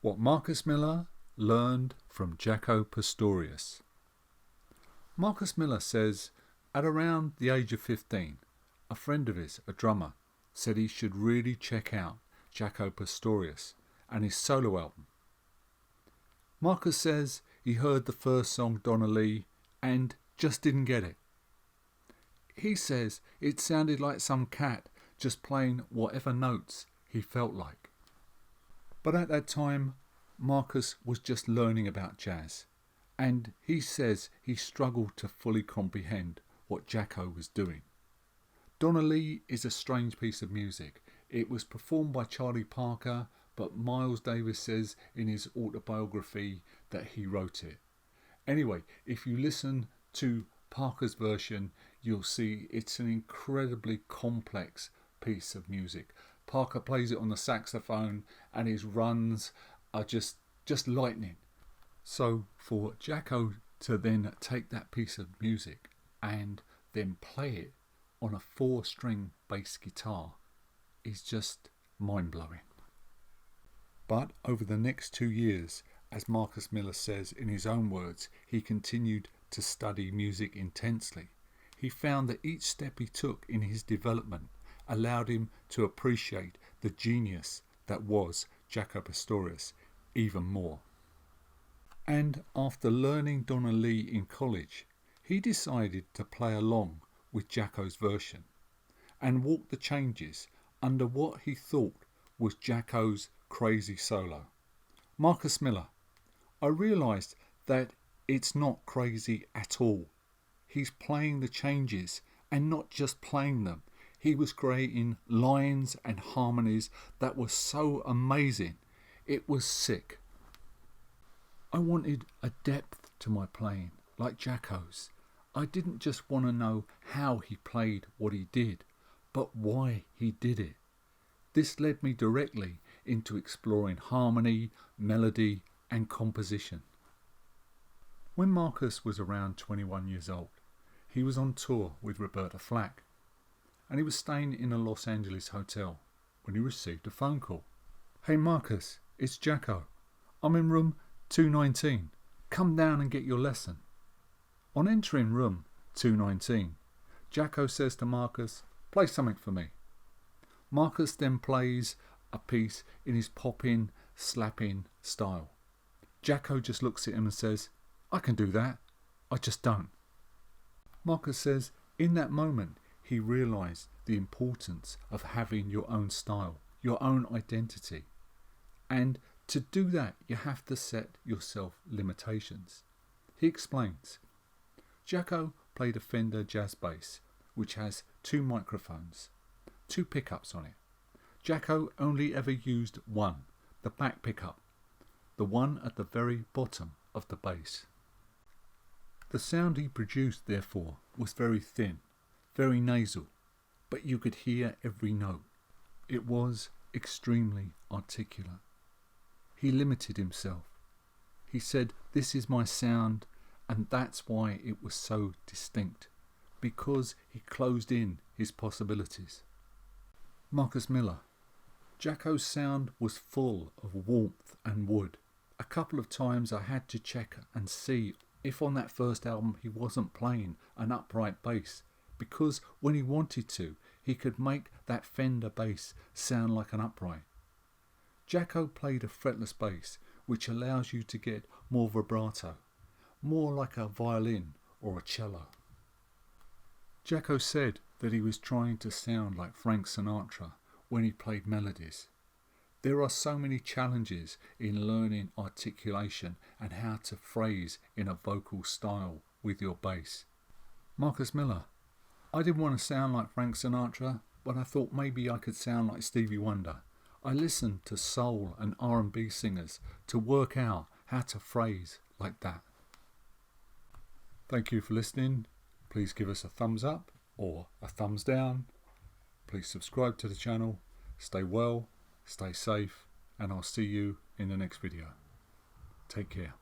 What Marcus Miller learned from Jaco Pastorius. Marcus Miller says at around the age of 15, a friend of his, a drummer, said he should really check out Jaco Pastorius and his solo album. Marcus says he heard the first song, Donna Lee, and just didn't get it. He says it sounded like some cat just playing whatever notes he felt like. But at that time, Marcus was just learning about jazz, and he says he struggled to fully comprehend what Jaco was doing. Donna Lee is a strange piece of music. It was performed by Charlie Parker, but Miles Davis says in his autobiography that he wrote it. Anyway, if you listen to Parker's version, you'll see it's an incredibly complex piece of music. Parker plays it on the saxophone and his runs are just lightning. So for Jaco to then take that piece of music and then play it on a 4-string bass guitar is just mind-blowing. But over the next 2 years, as Marcus Miller says in his own words, he continued to study music intensely. He found that each step he took in his development allowed him to appreciate the genius that was Jaco Pastorius even more. And after learning Donna Lee in college, he decided to play along with Jaco's version and walk the changes under what he thought was Jaco's crazy solo. Marcus Miller, I realised that it's not crazy at all. He's playing the changes and not just playing them. He was creating lines and harmonies that were so amazing. It was sick. I wanted a depth to my playing, like Jaco's. I didn't just want to know how he played what he did, but why he did it. This led me directly into exploring harmony, melody, and composition. When Marcus was around 21 years old, he was on tour with Roberta Flack, and he was staying in a Los Angeles hotel when he received a phone call. "Hey Marcus, it's Jaco. I'm in room 219. Come down and get your lesson." On entering room 219, Jaco says to Marcus, "Play something for me." Marcus then plays a piece in his popping, slapping style. Jaco just looks at him and says, "I can do that, I just don't." Marcus says in that moment he realised the importance of having your own style, your own identity. And to do that, you have to set yourself limitations. He explains. Jaco played a Fender jazz bass, which has 2 microphones, 2 pickups on it. Jaco only ever used one, the back pickup, the one at the very bottom of the bass. The sound he produced, therefore, was very thin, very nasal, but you could hear every note. It was extremely articulate. He limited himself. He said, "This is my sound," and that's why it was so distinct, because he closed in his possibilities. Marcus Miller. Jaco's sound was full of warmth and wood. A couple of times I had to check and see if on that first album he wasn't playing an upright bass, because when he wanted to, he could make that Fender bass sound like an upright. Jaco played a fretless bass, which allows you to get more vibrato, more like a violin or a cello. Jaco said that he was trying to sound like Frank Sinatra when he played melodies. There are so many challenges in learning articulation and how to phrase in a vocal style with your bass. Marcus Miller. I didn't want to sound like Frank Sinatra, but I thought maybe I could sound like Stevie Wonder. I listened to soul and R&B singers to work out how to phrase like that. Thank you for listening. Please give us a thumbs up or a thumbs down. Please subscribe to the channel. Stay well, stay safe, and I'll see you in the next video. Take care.